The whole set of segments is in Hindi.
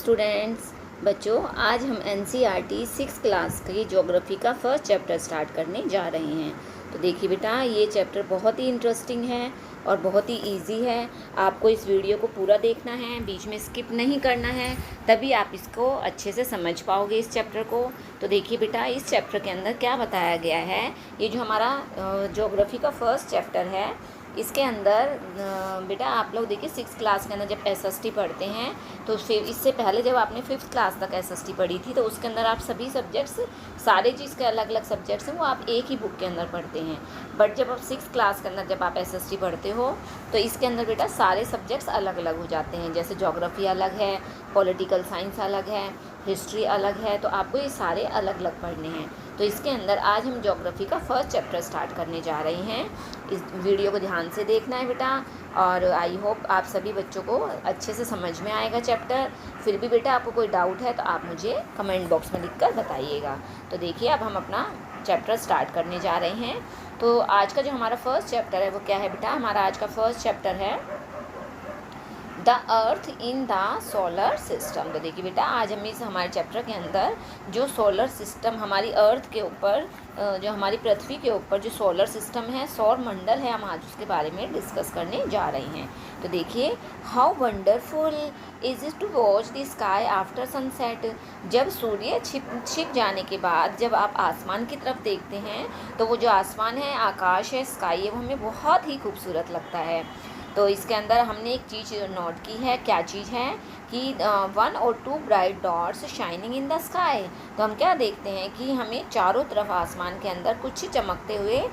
स्टूडेंट्स, बच्चों आज हम एनसीईआरटी 6th क्लास की ज्योग्राफी का फर्स्ट चैप्टर स्टार्ट करने जा रहे हैं। तो देखिए बेटा, ये चैप्टर बहुत ही इंटरेस्टिंग है और बहुत ही इजी है। आपको इस वीडियो को पूरा देखना है, बीच में स्किप नहीं करना है, तभी आप इसको अच्छे से समझ पाओगे इस चैप्टर को। तो देखिए बेटा, इस चैप्टर के अंदर क्या बताया गया है। ये जो हमारा ज्योग्राफी का फर्स्ट चैप्टर है, इसके अंदर बेटा आप लोग देखिए 6th क्लास के अंदर जब एसएसटी पढ़ते हैं तो फिर इससे पहले जब आपने 5th क्लास तक एसएसटी पढ़ी थी तो उसके अंदर आप सभी सब्जेक्ट्स, सारे चीज़ के अलग अलग सब्जेक्ट्स हैं वो आप एक ही बुक के अंदर पढ़ते हैं। बट जब आप 6th क्लास के अंदर जब आप एसएसटी पढ़ते हो तो इसके अंदर बेटा सारे सब्जेक्ट्स अलग अलग हो जाते हैं। जैसे ज्योग्राफी अलग है, पॉलिटिकल साइंस अलग है, हिस्ट्री अलग है, तो आपको ये सारे अलग अलग पढ़ने हैं। तो इसके अंदर आज हम ज्योग्राफी का फर्स्ट चैप्टर स्टार्ट करने जा रहे हैं। इस वीडियो को ध्यान से देखना है बेटा, और आई होप आप सभी बच्चों को अच्छे से समझ में आएगा चैप्टर। फिर भी बेटा आपको कोई डाउट है तो आप मुझे कमेंट बॉक्स में लिखकर बताइएगा। तो देखिए अब हम अपना चैप्टर स्टार्ट करने जा रहे हैं। तो आज का जो हमारा फर्स्ट चैप्टर है वो क्या है बेटा, हमारा आज का फर्स्ट चैप्टर है the earth in the solar system. तो देखिए बेटा, आज हम इस हमारे चैप्टर के अंदर जो सोलर सिस्टम हमारी अर्थ के ऊपर, जो हमारी पृथ्वी के ऊपर जो सोलर सिस्टम है, सौर मंडल है, हम आज उसके बारे में डिस्कस करने जा रहे हैं। तो देखिए, how wonderful is it to watch the sky after sunset. जब सूर्य छिप जाने के बाद जब आप आसमान की तरफ देखते हैं तो वो जो आसमान है, आकाश है, स्काई है, वो हमें बहुत ही खूबसूरत लगता है। तो इसके अंदर हमने एक चीज़ नोट की है। क्या चीज़ है कि 1 और 2 bright dots shining in the sky. तो हम क्या देखते हैं कि हमें चारों तरफ आसमान के अंदर कुछ चमकते हुए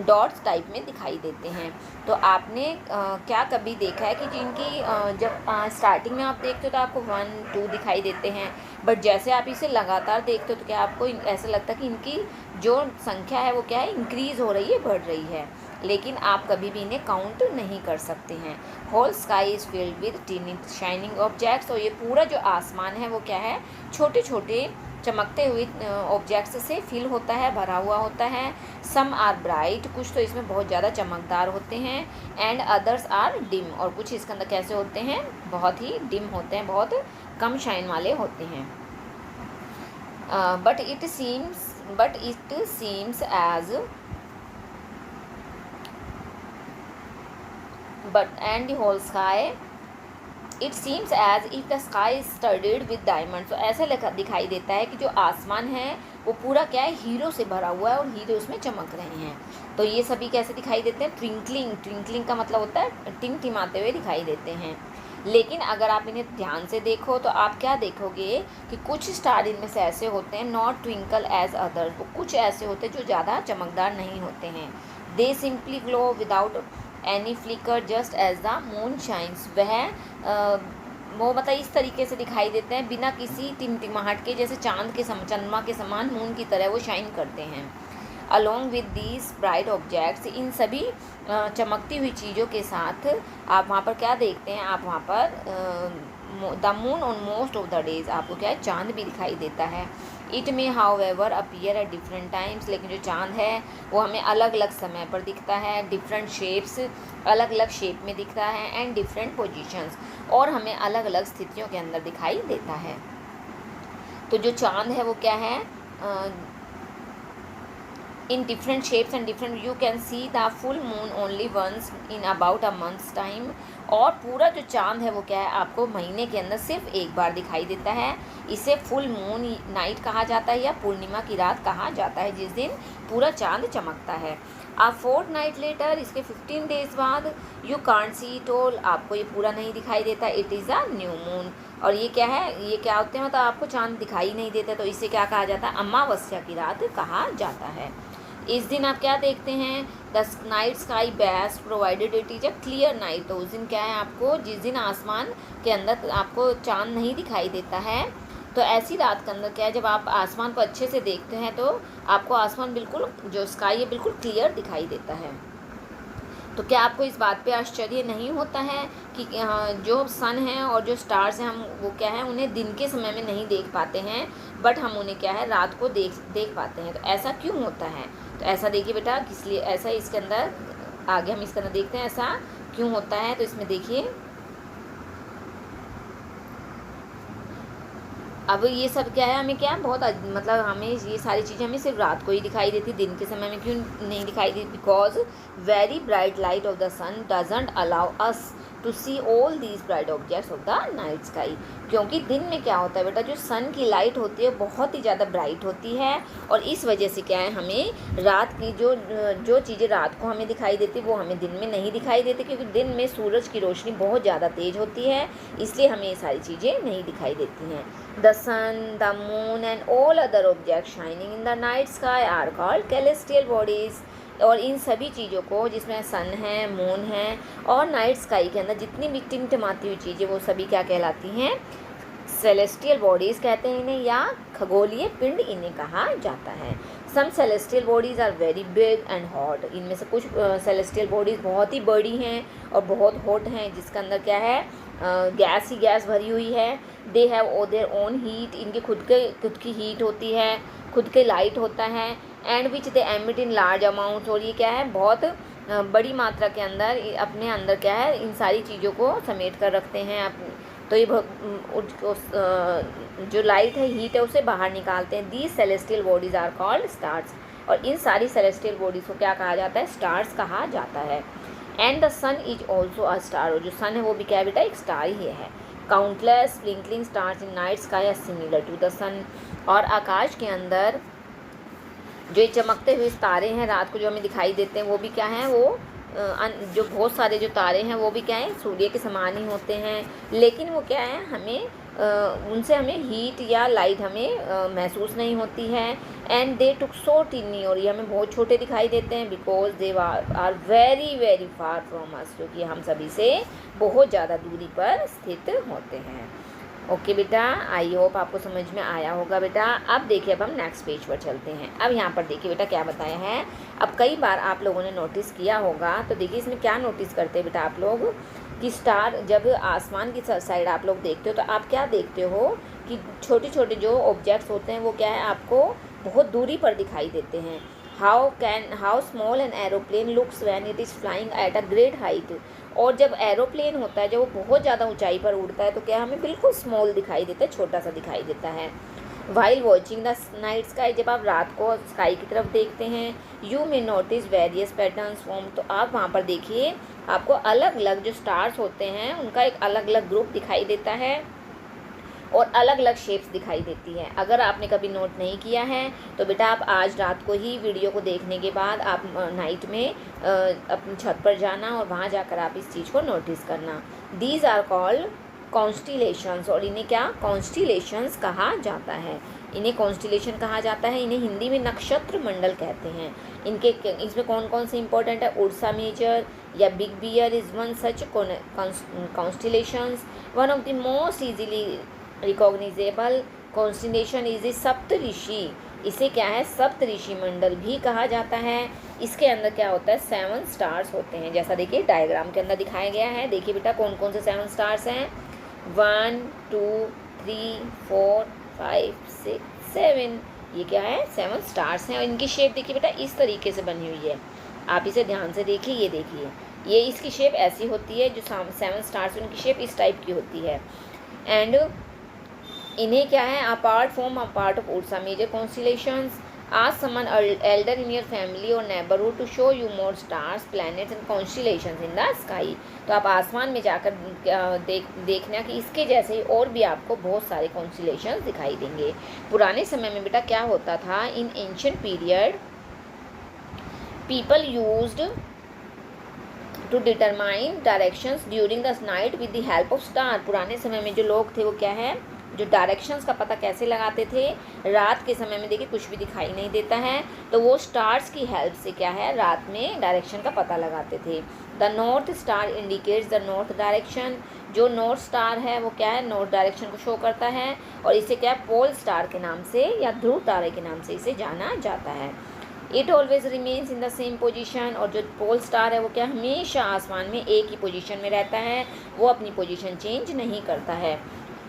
डॉट्स टाइप में दिखाई देते हैं। तो आपने क्या कभी देखा है कि जिनकी जब स्टार्टिंग में आप देखते हो तो आपको 1, 2 दिखाई देते हैं, बट जैसे आप इसे लगातार देखते हो तो क्या आपको ऐसा लगता है कि इनकी जो संख्या है वो क्या है, इंक्रीज़ हो रही है, बढ़ रही है, लेकिन आप कभी भी इन्हें काउंट नहीं कर सकते हैं। Whole sky is filled with tiny shining objects. तो ये पूरा जो आसमान है वो क्या है, छोटे छोटे चमकते हुए ऑब्जेक्ट्स से फिल होता है, भरा हुआ होता है। सम आर ब्राइट, कुछ तो इसमें बहुत ज़्यादा चमकदार होते हैं, एंड अदर्स आर डिम, और कुछ इसके अंदर कैसे होते हैं, बहुत ही डिम होते हैं, बहुत कम शाइन वाले होते हैं। But it seems as and the whole sky, it seems as if the sky is studded with diamonds। तो ऐसा दिखाई देता है कि जो आसमान है वो पूरा क्या है, हीरो से भरा हुआ है और हीरो उसमें चमक रहे हैं। तो ये सभी कैसे दिखाई देते हैं, ट्विंकलिंग का मतलब होता है टिमटिमाते हुए दिखाई देते हैं। लेकिन अगर आप इन्हें ध्यान से देखो तो आप क्या देखोगे कि कुछ स्टार इनमें से ऐसे होते हैं, नॉट ट्विंकल एज अदर्स, वो कुछ ऐसे होते हैं जो ज़्यादा चमकदार नहीं होते हैं। They simply glow without any flicker just as the moon shines. वह वो मतलब इस तरीके से दिखाई देते हैं बिना किसी टिमटिमाहट के, जैसे चांद के चंद्रमा के समान, मून की तरह वो शाइन करते हैं। Along with these bright objects, इन सभी चमकती हुई चीज़ों के साथ आप वहाँ पर क्या देखते हैं, आप वहाँ पर the moon on most of the days, आपको क्या है, चांद भी दिखाई देता है। It may however appear at different times, लेकिन जो चांद है वो हमें अलग अलग समय पर दिखता है, डिफरेंट शेप्स, अलग अलग शेप में दिखता है, एंड डिफरेंट पोजीशंस, और हमें अलग अलग स्थितियों के अंदर दिखाई देता है। तो जो चांद है वो क्या है, in different shapes and different, you can see the full moon only once in about a month's time। और पूरा जो चांद है वो क्या है, आपको महीने के अंदर सिर्फ एक बार दिखाई देता है। इसे फुल मून नाइट कहा जाता है या पूर्णिमा की रात कहा जाता है, जिस दिन पूरा चांद चमकता है। आ फोर्टनाइट लेटर, इसके 15 डेज बाद, you can't see it all, आपको ये पूरा नहीं दिखाई देता, it is a new moon. और ये क्या है, ये क्या होते हैं, मतलब आपको चांद दिखाई नहीं देता, तो इसे क्या कहा जाता है, अमावस्या की रात कहा जाता है। इस दिन आप क्या देखते हैं, the night sky best provided it is a clear night. तो उस दिन क्या है, आपको जिस दिन आसमान के अंदर आपको चांद नहीं दिखाई देता है, तो ऐसी रात के अंदर क्या है, जब आप आसमान को अच्छे से देखते हैं तो आपको आसमान बिल्कुल, जो स्काई है, बिल्कुल क्लियर दिखाई देता है। तो क्या आपको इस बात पे आश्चर्य नहीं होता है कि जो सन है और जो स्टार्स हैं, हम वो क्या है, उन्हें दिन के समय में नहीं देख पाते हैं, बट हम उन्हें क्या है, रात को देख पाते हैं। तो ऐसा क्यों होता है, तो ऐसा देखिए बेटा, किस लिए ऐसा, इसके अंदर आगे हम इसके अंदर देखते हैं ऐसा क्यों होता है। तो इसमें देखिए, अब ये सब क्या है, हमें क्या है बहुत मतलब हमें ये सारी चीज़ें हमें सिर्फ रात को ही दिखाई देती, दिन के समय में क्यों नहीं दिखाई देती? Because very bright light of the sun doesn't allow us to see all these bright objects of the night sky. क्योंकि दिन में क्या होता है बेटा, जो सन की लाइट होती है बहुत ही ज़्यादा ब्राइट होती है, और इस वजह से क्या है, हमें रात की जो चीज़ें रात को हमें दिखाई देती वो हमें दिन में नहीं दिखाई देती, क्योंकि दिन में सूरज की रोशनी बहुत ज़्यादा तेज़ होती है, इसलिए हमें ये सारी चीज़ें नहीं दिखाई देती हैं। The sun, the moon and all other object shining in the night sky are called celestial bodies. और इन सभी चीज़ों को, जिसमें सन है, मून है और नाइट स्काई के अंदर जितनी भी टिमटिमाती हुई चीज़ें, वो सभी क्या कहलाती हैं? सेलेस्टियल बॉडीज़ कहते हैं इन्हें, या खगोलीय पिंड इन्हें कहा जाता है। Some celestial bodies are very big and hot. इनमें से कुछ सेलेस्टियल बॉडीज़ बहुत ही बड़ी हैं और बहुत हॉट हैं, जिसके अंदर क्या है, गैस ही गैस भरी हुई है। They have their own heat. इनके खुद की हीट होती है, खुद के लाइट होता है। And which they emit in large amounts. और ये क्या है, बहुत बड़ी मात्रा के अंदर अपने अंदर क्या है, इन सारी चीज़ों को समेट कर रखते हैं। तो ये जो लाइट है, हीट है, उसे बाहर निकालते हैं। These celestial bodies are called stars. और इन सारी सेलेस्टियल बॉडीज़ को क्या कहा जाता है? स्टार्स कहा जाता है। And the sun is also a star. और जो सन है वो भी क्या है बेटा, एक स्टार ही है। Countless sprinkling stars in night sky are similar to the sun. और आकाश के अंदर जो ये चमकते हुए तारे हैं रात को जो हमें दिखाई देते हैं, वो भी क्या हैं, वो जो बहुत सारे जो तारे हैं वो भी क्या हैं, सूर्य के समान ही होते हैं। लेकिन वो क्या है, हमें उनसे हमें हीट या लाइट हमें महसूस नहीं होती है। And they took so tiny. और ये हमें बहुत छोटे दिखाई देते हैं, because they are very very far from us. क्योंकि हम सभी से बहुत ज़्यादा दूरी पर स्थित होते हैं। ओके बेटा, आई होप आपको समझ में आया होगा बेटा। अब देखिए, अब हम नेक्स्ट पेज पर चलते हैं। अब यहाँ पर देखिए बेटा क्या बताया है। अब कई बार आप लोगों ने नोटिस किया होगा, तो देखिए इसमें क्या नोटिस करते हैं बेटा आप लोग, कि स्टार जब आसमान की साइड आप लोग देखते हो तो आप क्या देखते हो कि छोटे छोटे जो ऑब्जेक्ट्स होते हैं वो क्या है, आपको बहुत दूरी पर दिखाई देते हैं। How small an aeroplane looks when it is flying at a great height. और जब एरोप्लेन होता है, जब वो बहुत ज़्यादा ऊंचाई पर उड़ता है, तो क्या हमें बिल्कुल स्मॉल दिखाई देता है, छोटा सा दिखाई देता है। While watching the night sky. जब आप रात को स्काई की तरफ देखते हैं, you may notice various patterns form. तो आप वहाँ पर देखिए, आपको अलग अलग जो स्टार्स होते हैं उनका एक अलग अलग ग्रुप दिखाई देता है और अलग अलग शेप्स दिखाई देती है। अगर आपने कभी नोट नहीं किया है तो बेटा आप आज रात को ही वीडियो को देखने के बाद आप नाइट में अपनी छत पर जाना और वहाँ जाकर आप इस चीज़ को नोटिस करना। These are called constellations. और इन्हें क्या, कॉन्स्टिलेशंस कहा जाता है। इन्हें कॉन्स्टिलेशन कहा जाता है। इन्हें हिंदी में नक्षत्र मंडल कहते हैं। इसमें कौन कौन से इंपॉर्टेंट है? उर्सा मेजर या big bear is one such constellations. One of the most easily recognisable constellation is the Saptarishi. इसे क्या है, सप्तऋषि मंडल भी कहा जाता है। इसके अंदर क्या होता है, 7 स्टार्स होते हैं, जैसा देखिए डायग्राम के अंदर दिखाया गया है। देखिए बेटा कौन कौन से 7 स्टार्स हैं। 1 2 3 4 5 6 7। ये क्या है, 7 स्टार्स हैं। और इनकी शेप देखिए बेटा इस तरीके से बनी हुई है। आप इसे ध्यान से देखिए, ये देखिए, ये इसकी शेप ऐसी होती है। जो 7 स्टार्स हैं उनकी शेप इस टाइप की होती है। एंड इन्हें क्या है, apart of Ursa Major constellations, ask someone elder in your family or neighborhood to show you more stars, planets and constellations in the sky। तो आप आसमान में जाकर देखना कि इसके जैसे ही और भी आपको बहुत सारे कॉन्स्टिलेशंस दिखाई देंगे। पुराने समय में बेटा क्या होता था, in ancient period people used to determine directions during the night with the help of star. पुराने समय में जो लोग थे वो क्या है, जो डायरेक्शंस का पता कैसे लगाते थे, रात के समय में देखिए कुछ भी दिखाई नहीं देता है, तो वो स्टार्स की हेल्प से क्या है, रात में डायरेक्शन का पता लगाते थे। The north star indicates the north direction. जो नॉर्थ स्टार है वो क्या है, नॉर्थ डायरेक्शन को शो करता है। और इसे क्या है, पोल स्टार के नाम से या ध्रुव तारे के नाम से इसे जाना जाता है। It always remains in the same position. और जो पोल स्टार है वो क्या, हमेशा आसमान में एक ही पोजीशन में रहता है, वो अपनी पोजीशन चेंज नहीं करता है।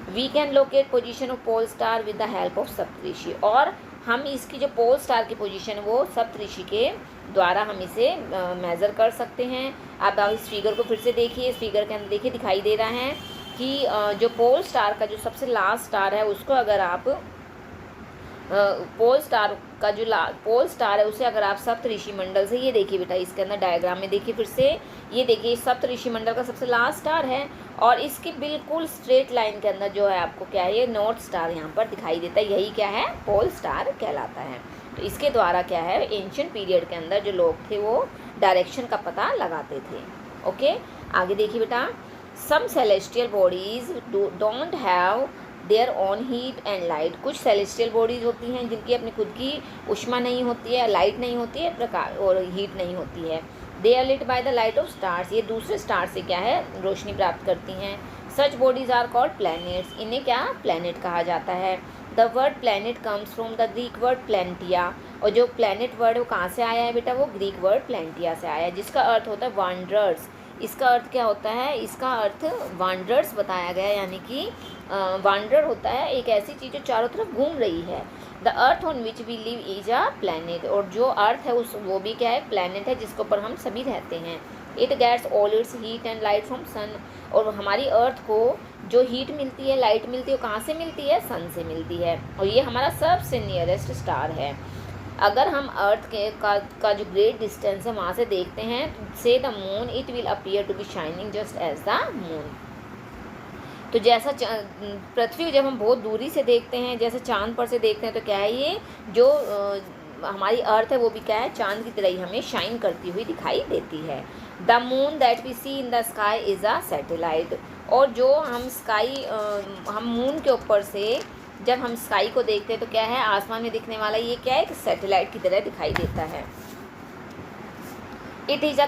We can locate position of pole star with the help of Saptarishi. और हम इसकी जो पोल स्टार की पोजीशन है वो सप्तऋषि के द्वारा हम इसे मेज़र कर सकते हैं। आप इस फिगर को फिर से देखिए, इस फिगर के अंदर देखिए दिखाई दे रहा है कि जो पोल स्टार का जो सबसे लास्ट स्टार है उसको अगर आप पोल स्टार है उसे अगर आप सप्तऋषि मंडल से, ये देखिए बेटा इसके अंदर डायग्राम में देखिए फिर से, ये देखिए सप्तऋषि मंडल का सबसे लास्ट स्टार है और इसकी बिल्कुल स्ट्रेट लाइन के अंदर जो है आपको क्या है, ये नॉर्थ स्टार यहाँ पर दिखाई देता है, यही क्या है, पोल स्टार कहलाता है। तो इसके द्वारा क्या है, एंशिएंट पीरियड के अंदर जो लोग थे वो डायरेक्शन का पता लगाते थे। ओके, आगे देखिए बेटा, some celestial bodies don't have their own heat and light. कुछ सेलेस्टियल बॉडीज़ होती हैं जिनकी अपनी खुद की ऊष्मा नहीं होती है, लाइट नहीं होती है, प्रकाश और हीट नहीं होती है। They are lit by the light of stars, ये दूसरे स्टार से क्या है, रोशनी प्राप्त करती हैं। Such bodies are called planets, इन्हें क्या, प्लैनेट कहा जाता है। The word planet comes from the Greek word planetai, और जो प्लैनेट वर्ड वो कहाँ से आया है बेटा, वो ग्रीक वर्ड प्लैंटिया से आया है, जिसका अर्थ होता है वांडरर्स। इसका अर्थ क्या होता है, इसका अर्थ वांडरर्स बताया गया है, यानी कि वांडर होता है एक ऐसी चीज़ जो चारों तरफ घूम रही है। The earth on which we live is a planet, और जो अर्थ है उस वो भी क्या है, प्लैनेट है जिसके ऊपर हम सभी रहते हैं। It gets all its heat and light from sun, और हमारी अर्थ को जो हीट मिलती है, लाइट मिलती है, वो कहाँ से मिलती है, सन से मिलती है, और ये हमारा सबसे नियरेस्ट स्टार है। अगर हम अर्थ के का जो ग्रेट डिस्टेंस है वहाँ से देखते हैं, से the moon it will appear to be shining just as the moon. तो जैसा पृथ्वी को जब हम बहुत दूरी से देखते हैं, जैसे चांद पर से देखते हैं, तो क्या है, ये जो हमारी अर्थ है वो भी क्या है, चांद की तरह ही हमें शाइन करती हुई दिखाई देती है। The moon that we see in the sky is a satellite, और जो हम मून के ऊपर से जब हम स्काई को देखते हैं तो क्या है, आसमान में दिखने वाला ये क्या है, एक सैटेलाइट की तरह दिखाई देता है। It is a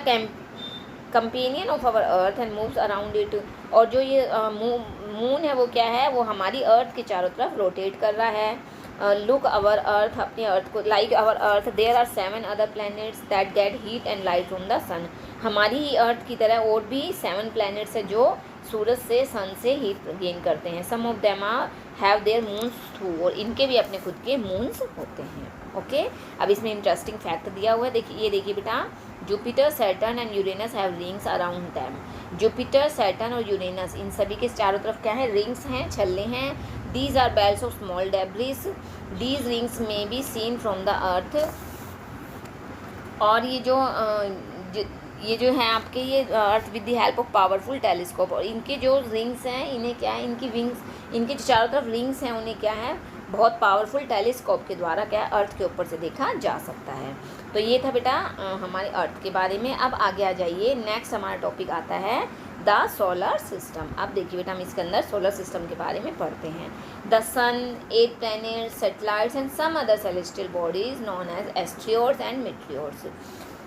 companion of our earth and moves around it, और जो ये मून है वो क्या है, वो हमारी अर्थ के चारों तरफ रोटेट कर रहा है। लुक आवर अर्थ, अपने अर्थ को, like our earth there are 7 other planets that get heat and light from the sun. हमारी ही अर्थ की तरह और भी 7 प्लैनेट्स है जो सूरज से, सन से हीट गेन करते हैं। Some of them are have their moons too, और इनके भी अपने खुद के मून्स होते हैं। ओके, अब इसमें इंटरेस्टिंग फैक्ट दिया हुआ है, देखिए ये देखिए बेटा, Jupiter, Saturn and Uranus have rings around them. Jupiter, Saturn और यूरेनस, इन सभी के चारों तरफ क्या है, रिंग्स हैं, छल्ले हैं। These are belts of small debris, these rings में be seen from the earth, और ये जो है आपके, ये earth with the help of powerful telescope, और इनके जो रिंग्स हैं, इन्हें क्या है, इनकी विंग्स, इनके जो चारों तरफ रिंग्स हैं, उन्हें क्या है, बहुत पावरफुल टेलीस्कोप के द्वारा क्या है, अर्थ के ऊपर से देखा जा सकता है। तो ये था बेटा हमारे अर्थ के बारे में। अब आगे आ जाइए, नेक्स्ट हमारा टॉपिक आता है द सोलर सिस्टम। अब देखिए बेटा, हम इसके अंदर सोलर सिस्टम के बारे में पढ़ते हैं। The sun, 8 planets, satellites and some other celestial bodies known as asteroids and meteoroids.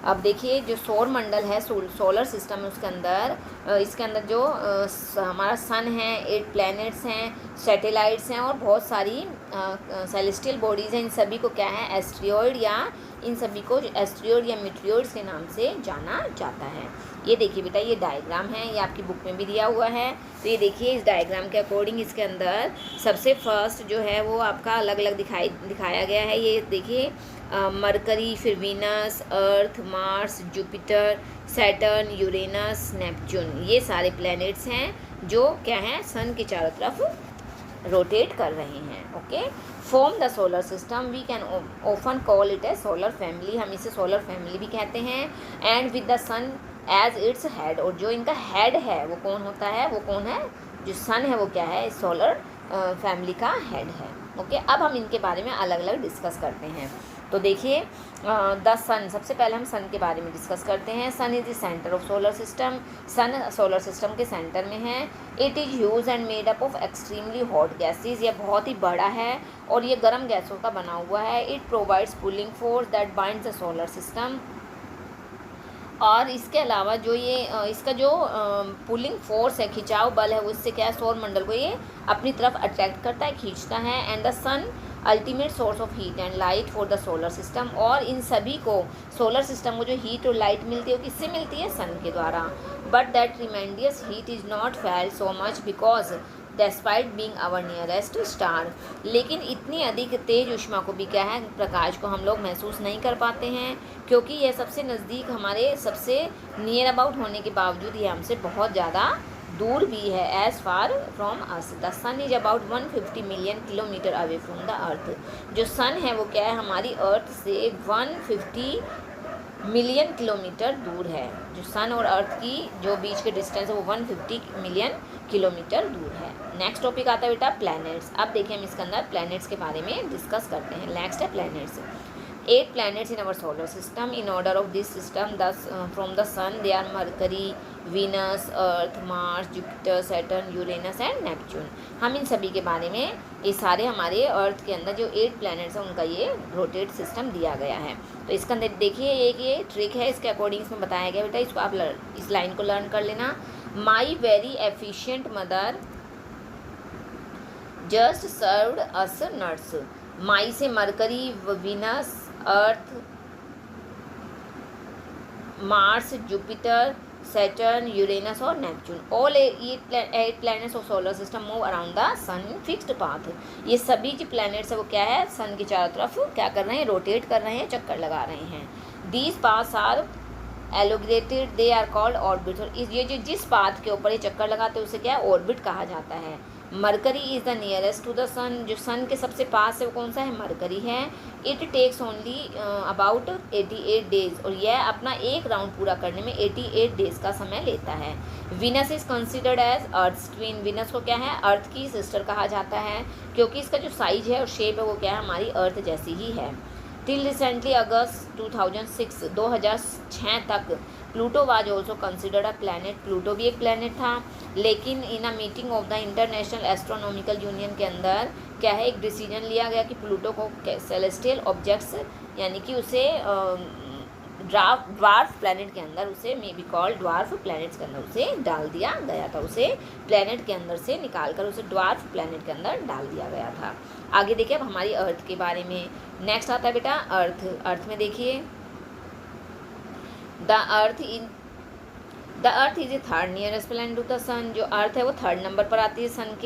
अब देखिए, जो सौर मंडल है, सोलर सिस्टम है, उसके अंदर इसके अंदर जो हमारा सन है, 8 प्लैनेट्स हैं, सैटेलाइट्स हैं, और बहुत सारी सेलेस्टियल बॉडीज़ हैं। इन सभी को क्या है, एस्ट्रियोइड, या इन सभी को एस्ट्रियोइड या मेट्रियोइड्स के नाम से जाना जाता है। ये देखिए बेटा, ये डायग्राम है, ये आपकी बुक में भी दिया हुआ है। तो ये देखिए, इस डायग्राम के अकॉर्डिंग इसके अंदर सबसे फर्स्ट जो है वो आपका अलग अलग दिखाया गया है। ये देखिए, मरकरी, फिर Venus, earth, Mars, Jupiter, Saturn, Uranus, Neptune, ये सारे प्लैनेट्स हैं जो क्या हैं, सन के चारों तरफ रोटेट कर रहे हैं। Okay, form the solar system, we can often call it a solar family, हम इसे सोलर फैमिली भी कहते हैं। And with the sun as its head, और जो इनका हेड है वो कौन होता है, वो कौन है, जो सन है वो क्या है, सोलर फैमिली का हेड है। ओके, अब हम इनके बारे में अलग अलग डिस्कस करते हैं। तो देखिए, द सन, सबसे पहले हम सन के बारे में डिस्कस करते हैं। Sun is the centre of solar system, sun solar system के सेंटर में है। It is huge and made up of extremely hot gases, यह बहुत ही बड़ा है और ये गर्म गैसों का बना हुआ है। It provides pulling force that binds the solar system, और इसके अलावा जो ये इसका जो पुलिंग फोर्स है, खिंचाव बल है, वो इससे क्या है, सौर मंडल को ये अपनी तरफ अट्रैक्ट करता है, खींचता है। And the sun ultimate source of heat and light for the solar system, और इन सभी को, सोलर सिस्टम को जो हीट और लाइट मिलती है वो किससे मिलती है, सन के द्वारा। But that tremendous heat is not felt so much because despite being our nearest star, लेकिन इतनी अधिक तेज ऊष्मा को भी क्या है, प्रकाश को हम लोग महसूस नहीं कर पाते हैं, क्योंकि यह सबसे नज़दीक, हमारे सबसे नियर अबाउट होने के बावजूद ये हमसे बहुत ज़्यादा दूर भी है as far from us. The sun is about 150 million kilometre away from the earth. जो सन है वो क्या है, हमारी अर्थ से 150 मिलियन किलोमीटर दूर है। जो सन और अर्थ की जो बीच के डिस्टेंस है वो 150 मिलियन किलोमीटर दूर है। नेक्स्ट टॉपिक आता है बेटा प्लैनेट्स। अब देखिए हम इसके अंदर प्लैनेट्स के बारे में डिस्कस करते हैं। नेक्स्ट है planets. 8 planets in our solar system. In order of this system, thus from the sun they are Mercury, Venus, Earth, Mars, Jupiter, Saturn, Uranus and Neptune. हम इन सभी के बारे में, ये सारे हमारे अर्थ के अंदर जो 8 प्लैनेट्स हैं उनका ये रोटेट सिस्टम दिया गया है। तो इसके अंदर देखिए एक ये ट्रिक है, इसके अकॉर्डिंग इसमें बताया गया बेटा, इसको आप इस लाइन को लर्न कर लेना। My very efficient mother just served us nuts. My से Mercury, Venus, earth, Mars, Jupiter, Saturn, Uranus और Neptune, all 8 planets of solar system move around the sun in fixed path. ये सभी जो प्लैनेट्स है वो क्या है, सन के चारों तरफ क्या कर रहे हैं, रोटेट कर रहे हैं, चक्कर लगा रहे हैं। These paths are elongated, they are called orbits. और ये जो जिस पाथ के ऊपर ये चक्कर लगाते हैं उसे क्या है, ऑर्बिट कहा जाता है। Mercury is the nearest to the sun. जो सन के सबसे पास है वो कौन सा है, मरकरी है। It takes only about 88 days, और यह अपना एक राउंड पूरा करने में 88 डेज का समय लेता है। Venus is considered as earth twin. Venus को क्या है, अर्थ की सिस्टर कहा जाता है, क्योंकि इसका जो साइज है और शेप है वो क्या है, हमारी अर्थ जैसी ही है। टिल रिसेंटली अगस्त 2006 तक Pluto was also considered a planet. Pluto भी एक प्लैनेट था, लेकिन in a meeting of the International Astronomical Union के अंदर क्या है, एक डिसीजन लिया गया कि प्लूटो को सेलेस्टियल ऑब्जेक्ट्स यानी कि उसे ड्वार्फ प्लैनेट के अंदर, उसे may be called dwarf planets के अंदर उसे डाल दिया गया था। उसे प्लैनेट के अंदर से निकालकर उसे ड्वार्फ प्लैनेट के अंदर डाल दिया गया था। आगे देखिए अब हमारी अर्थ के बारे में। नेक्स्ट आता है बेटा अर्थ। अर्थ में देखिए the earth is a third nearest planet to the sun. जो अर्थ है वो थर्ड नंबर पर आती है सन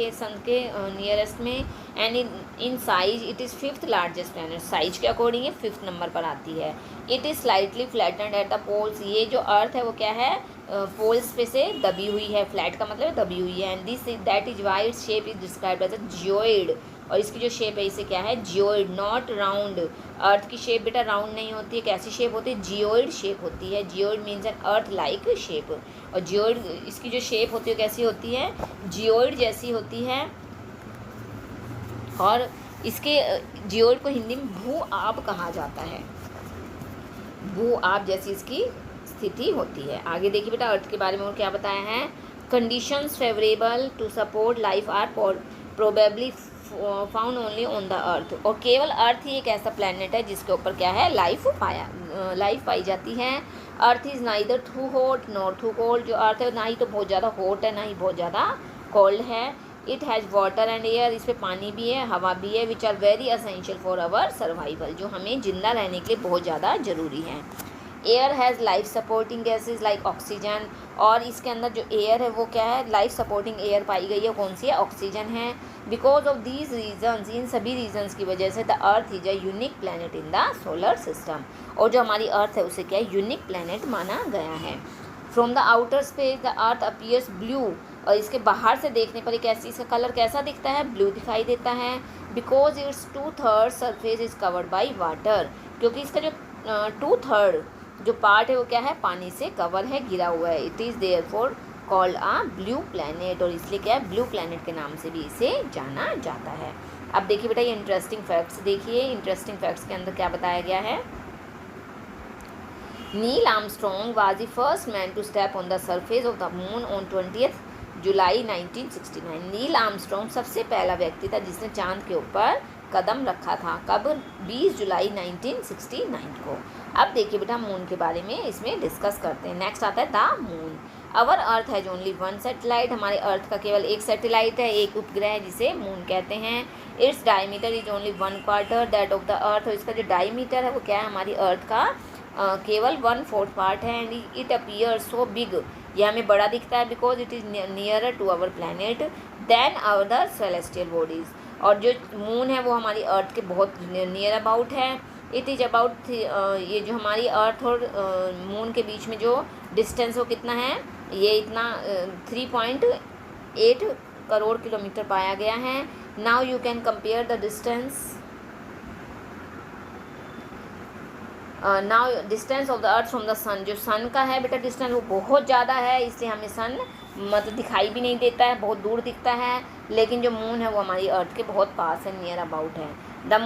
के नियरेस्ट में। And in size it is 5th largest planet. Size के अकॉर्डिंग ये 5th नंबर पर आती है। It is slightly flattened at the poles. ये जो अर्थ है वो क्या है, पोल्स पे से दबी हुई है। फ्लैट का मतलब दबी हुई है। And that is why its shape is described as a geoid. और इसकी जो शेप है इसे क्या है, जियोइड, नॉट राउंड। अर्थ की शेप बेटा राउंड नहीं होती है, कैसी शेप होती है, जियोइड शेप होती है। Geoid means an earth like shape. और जियोइड इसकी जो शेप होती है कैसी होती है, जियोइड जैसी होती है। और इसके जियोइड को हिंदी में भू आप कहा जाता है। भू आप जैसी इसकी स्थिति होती है। आगे देखिए बेटा अर्थ के बारे में और क्या बताया है। Conditions favourable to support life are probably found only on the earth. और केवल अर्थ ही एक ऐसा प्लैनेट है जिसके ऊपर क्या है, लाइफ पाई जाती है। Earth is neither too hot nor too cold. जो अर्थ है ना ही तो बहुत ज़्यादा हॉट है ना ही बहुत ज़्यादा कोल्ड है। It has water and air. इस पर पानी भी है, हवा भी है, which are very essential for our survival, जो हमें जिंदा रहने के लिए बहुत ज़्यादा ज़रूरी है। Air has life supporting gases like oxygen. और इसके अंदर जो एयर है वो क्या है, लाइफ सपोर्टिंग एयर पाई गई है, कौन सी है, ऑक्सीजन है। बिकॉज ऑफ दीज रीजन्स, इन सभी रीजन्स की वजह से the earth is a unique planet in the solar system. और जो हमारी अर्थ है उसे क्या है, यूनिक प्लैनेट माना गया है। From the outer space the earth appears blue. और इसके बाहर से देखने पर कैसी, इसका कलर कैसा दिखता है, ब्लू दिखाई देता है। Because it's 2/3 surface is covered by water. क्योंकि इसका जो 2/3 जो पार्ट है वो क्या है, पानी से कवर है, घिरा हुआ है। It is therefore called a blue planet. और इसलिए क्या है, ब्लू प्लैनेट के नाम से भी इसे जाना जाता है। अब देखिए बेटा ये इंटरेस्टिंग फैक्ट्स देखिए। इंटरेस्टिंग फैक्ट्स के अंदर क्या बताया गया है। Neil Armstrong was the first man to step on the surface of the moon on 20 July 1969। Neil Armstrong सबसे पहला व्यक्ति था जिसने चांद के ऊपर कदम रखा था। कब, 20 जुलाई 1969 को। अब देखिए बेटा मून के बारे में इसमें डिस्कस करते हैं। नेक्स्ट आता है the moon. Our earth has only 1 satellite. हमारे अर्थ का केवल एक सैटेलाइट है, एक उपग्रह जिसे मून कहते हैं। Its diameter is only 1/4 that of the earth. और इसका जो डायमीटर है वो क्या है, हमारी अर्थ का केवल 1/4 पार्ट है। And it appear so big, यह हमें बड़ा दिखता है, because it is nearer to our planet than other celestial bodies. और जो मून है वो हमारी अर्थ के बहुत नियर अबाउट है। इट इज़ अबाउट, ये जो हमारी अर्थ और मून के बीच में जो डिस्टेंस वो कितना है, ये इतना 3.8 करोड़ किलोमीटर पाया गया है। Now you can compare the distance now distance of the earth from the sun. जो सन का है बेटा डिस्टेंस वो बहुत ज़्यादा है, इसलिए हमें सन मतलब दिखाई भी नहीं देता है, बहुत दूर दिखता है। लेकिन जो मून है वो हमारी अर्थ के बहुत पास है, नियर अबाउट है। The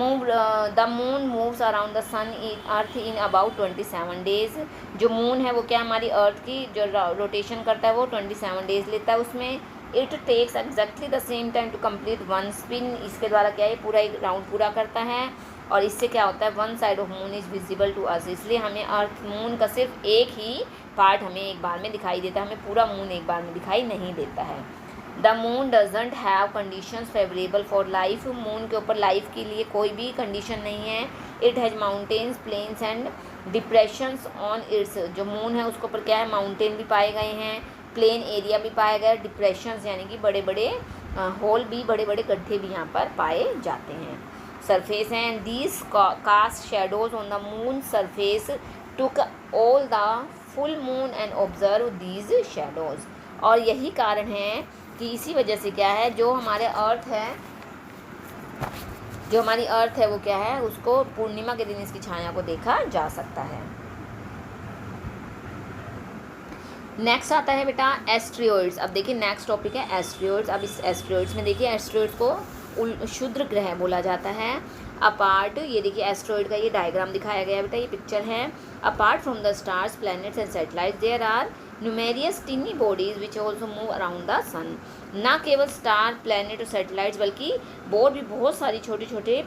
moon moves around the sun earth in about 27 days. जो मून है वो क्या हमारी अर्थ की जो रोटेशन करता है वो 27 डेज लेता है उसमें। It takes exactly the same time to complete one spin. इसके द्वारा क्या है पूरा एक राउंड पूरा करता है, और इससे क्या होता है one side of moon is visible to us. इसलिए हमें अर्थ मून का सिर्फ एक ही पार्ट हमें एक बार में दिखाई देता है, हमें पूरा मून एक बार में दिखाई नहीं देता है। The moon doesn't have conditions favourable for life. Moon के ऊपर लाइफ के लिए कोई भी कंडीशन नहीं है। It has mountains, plains and depressions on its. जो मून है उसके ऊपर क्या है माउंटेन भी पाए गए हैं, प्लेन एरिया भी पाया गया है, डिप्रेशंस यानी कि बड़े बड़े होल भी, बड़े बड़े गड्ढे भी यहाँ पर पाए जाते हैं। सरफेस हैं, these cast shadows on the moon surface took all the full moon and observe these shadows. और यही कारण है कि इसी वजह से क्या है जो हमारे अर्थ है, जो हमारी अर्थ है वो क्या है उसको पूर्णिमा के दिन इसकी छाया को देखा जा सकता है। नेक्स्ट आता है बेटा एस्ट्रॉयड्स। अब देखिए नेक्स्ट टॉपिक है एस्ट्रॉयड्स। अब इस एस्ट्रॉयड्स में देखिए एस्ट्रॉयड्स को क्षुद्र ग्रह बोला जाता है। अपार्ट, ये देखिए एस्ट्रॉयड का ये डायग्राम दिखाया गया है बेटा, ये पिक्चर है। Apart from the stars, planets and satellites there are numerous tiny bodies which also move around the sun. ना केवल स्टार, प्लैनेट और सैटेलाइट्स बल्कि और भी बहुत सारी छोटे छोटे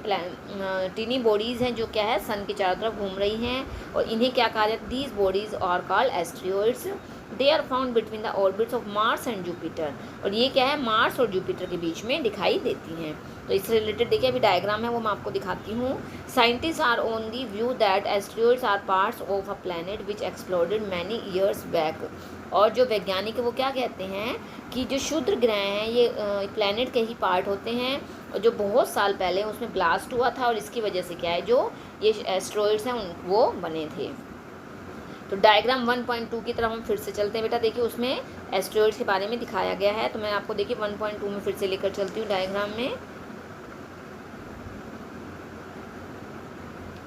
टिनी बॉडीज़ हैं जो क्या है सन के चारों तरफ घूम रही हैं, और इन्हें क्या कहा जाता है these bodies are called asteroids. They are found between the orbits of Mars and Jupiter. और ये क्या है मार्स और जुपिटर के बीच में दिखाई देती हैं। तो इससे रिलेटेड देखिए अभी डायग्राम है वो मैं आपको दिखाती हूँ। Scientist are on the view that asteroids are parts of a planet which exploded many years back. और जो वैज्ञानिक है वो क्या कहते हैं कि जो क्षुद्र ग्रह हैं ये प्लैनेट के ही पार्ट होते हैं, और जो बहुत साल पहले उसमें ब्लास्ट हुआ था, और इसकी वजह से क्या है जो ये एस्ट्रॉयड्स हैं वो बने थे। तो डायग्राम 1.2 की तरफ हम फिर से चलते हैं बेटा। देखिए उसमें एस्ट्रॉयड्स के बारे में दिखाया गया है, तो मैं आपको देखिए 1.2 में फिर से लेकर चलती हूँ डायग्राम में।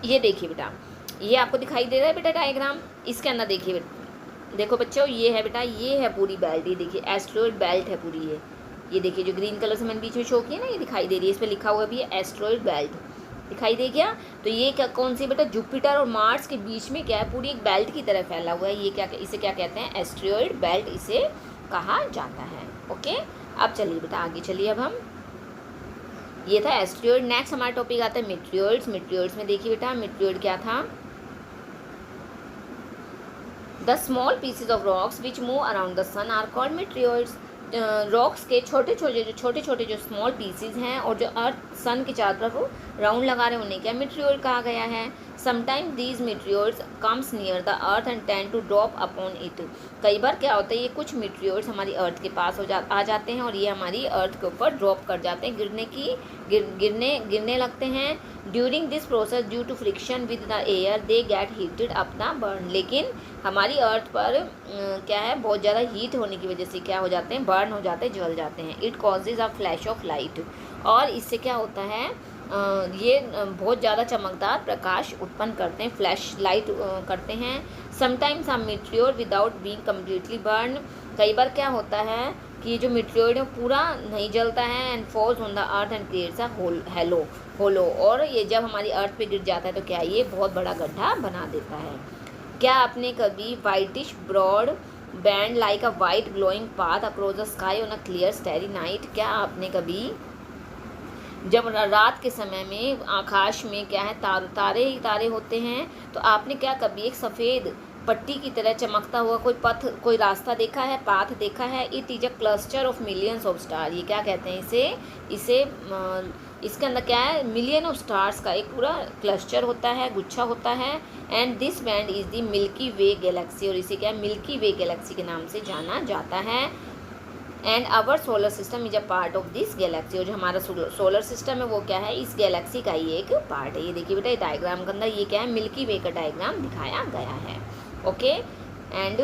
ये देखिए बेटा, ये आपको दिखाई दे रहा है बेटा डायग्राम। इसके अंदर देखिए देखो बच्चों, ये है बेटा, ये है पूरी बेल्ट, ये देखिए एस्ट्रॉयड बेल्ट है पूरी। ये देखिए जो ग्रीन कलर से मैंने बीच में शो किया ना, ये दिखाई दे रही है, इस पर लिखा हुआ भी है एस्ट्रॉयड बेल्ट, दिखाई दे गया। तो ये क्या कौन सी बेटा जुपिटर और मार्स के बीच में क्या है पूरी एक बेल्ट की तरह फैला हुआ है। ये क्या इसे क्या कहते हैं एस्ट्रॉयड बेल्ट इसे कहा जाता है। ओके, अब चलिए बेटा आगे चलिए। अब हम ये था एस्ट्रॉयड। नेक्स्ट हमारा टॉपिक आता है मीटियोर्स। मीटियोर्स में देखिए बेटा मीटियोर क्या था। The small pieces of rocks which move around the sun are called meteors. Rocks के छोटे छोटे जो स्मॉल पीसीज हैं और जो अर्थ सन के चारों तरफ राउंड लगा रहे हैं उन्हें क्या मीटियोर कहा गया है। Sometime these meteors comes near the earth and tend to drop upon it. कई बार क्या होता है ये कुछ मीटियोर्स हमारी अर्थ के पास आ जाते हैं और ये हमारी अर्थ के ऊपर ड्रॉप कर जाते हैं, गिरने लगते हैं। During this process due to friction with the air they get heated up the burn. लेकिन हमारी अर्थ पर क्या है बहुत ज़्यादा हीट होने की वजह से क्या हो जाते हैं बर्न हो जाते हैं, जल जाते हैं। It causes a flash of light. और इससे क्या होता है ये बहुत ज़्यादा चमकदार प्रकाश उत्पन्न करते हैं, फ्लैश लाइट करते हैं। Sometimes a meteor without being completely burn. कई बार क्या होता है कि जो मीटियोर है पूरा नहीं जलता है and falls on the earth and creates a hollow. और ये जब हमारी अर्थ पे गिर जाता है तो क्या ये बहुत बड़ा गड्ढा बना देता है। क्या आपने कभी whitish broad band like a white glowing path across the sky on a clear starry night. क्या आपने कभी जब रात के समय में आकाश में क्या है तारे ही तारे होते हैं, तो आपने क्या कभी एक सफ़ेद पट्टी की तरह चमकता हुआ कोई रास्ता देखा है, पाथ देखा है। It is a cluster of millions of star. ये क्या कहते हैं इसे इसके अंदर क्या है मिलियन ऑफ स्टार्स का एक पूरा क्लस्टर होता है, गुच्छा होता है। And this band is the milky way Galaxy. और इसे क्या मिल्की वे गैलेक्सी के नाम से जाना जाता है। And our solar system is a part of this galaxy. और जो हमारा सोलर सिस्टम है वो क्या है इस गैलेक्सी का ही एक पार्ट है। ये देखिए बेटा डायग्राम के अंदर ये क्या है मिल्की वे का डायग्राम दिखाया गया है। Okay, and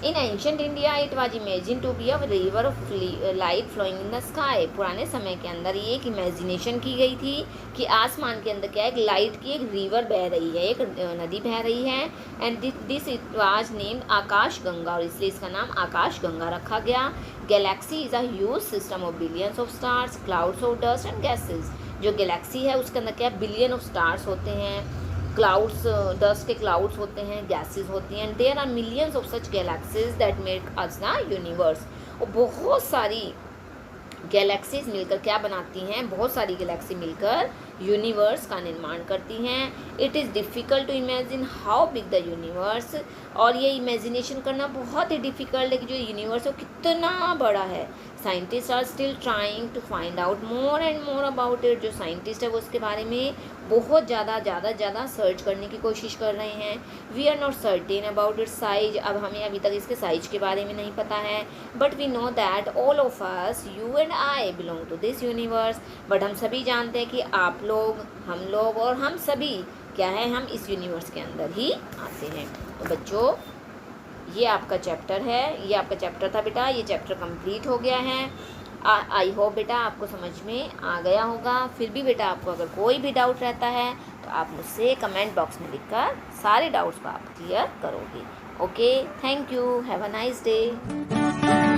in ancient India it was imagine to be a river of light flowing in the sky. पुराने समय के अंदर ये एक इमेजिनेशन की गई थी कि आसमान के अंदर क्या है, एक लाइट की एक रिवर बह रही है, एक नदी बह रही है। And this it was named Akash Ganga, और इसलिए इसका नाम आकाश गंगा रखा गया। Galaxy is a huge system of billions of stars, clouds of dust and gases. जो गैलेक्सी है उसके अंदर क्या बिलियन ऑफ स्टार्स होते हैं, क्लाउड्स, डस्ट के क्लाउड्स होते हैं, गैसेस होती हैं। There are millions of such galaxies that make us the universe. और बहुत सारी गैलेक्सीज मिलकर क्या बनाती हैं, बहुत सारी गैलेक्सी मिलकर यूनिवर्स का निर्माण करती हैं। It is difficult to imagine how big the universe, और ये इमेजिनेशन करना बहुत ही डिफ़िकल्ट है कि जो यूनिवर्स है वो कितना बड़ा है। Scientist are still trying to find out more and more about it. जो साइंटिस्ट है वो उसके बारे में बहुत ज़्यादा सर्च करने की कोशिश कर रहे हैं। We are not certain about it size, अब हमें अभी तक इसके साइज के बारे में नहीं पता है। But we know that all of us, you and I, belong to this universe. But हम सभी जानते हैं कि आप लोग, हम लोग और हम सभी क्या है, हम इस यूनिवर्स के अंदर ही आते हैं। तो बच्चों ये आपका चैप्टर है, ये आपका चैप्टर था बेटा, ये चैप्टर कंप्लीट हो गया है। आई होप बेटा आपको समझ में आ गया होगा। फिर भी बेटा आपको अगर कोई भी डाउट रहता है तो आप मुझसे कमेंट बॉक्स में लिखकर सारे डाउट्स को आप क्लियर करोगे। Okay, thank you, have a nice day.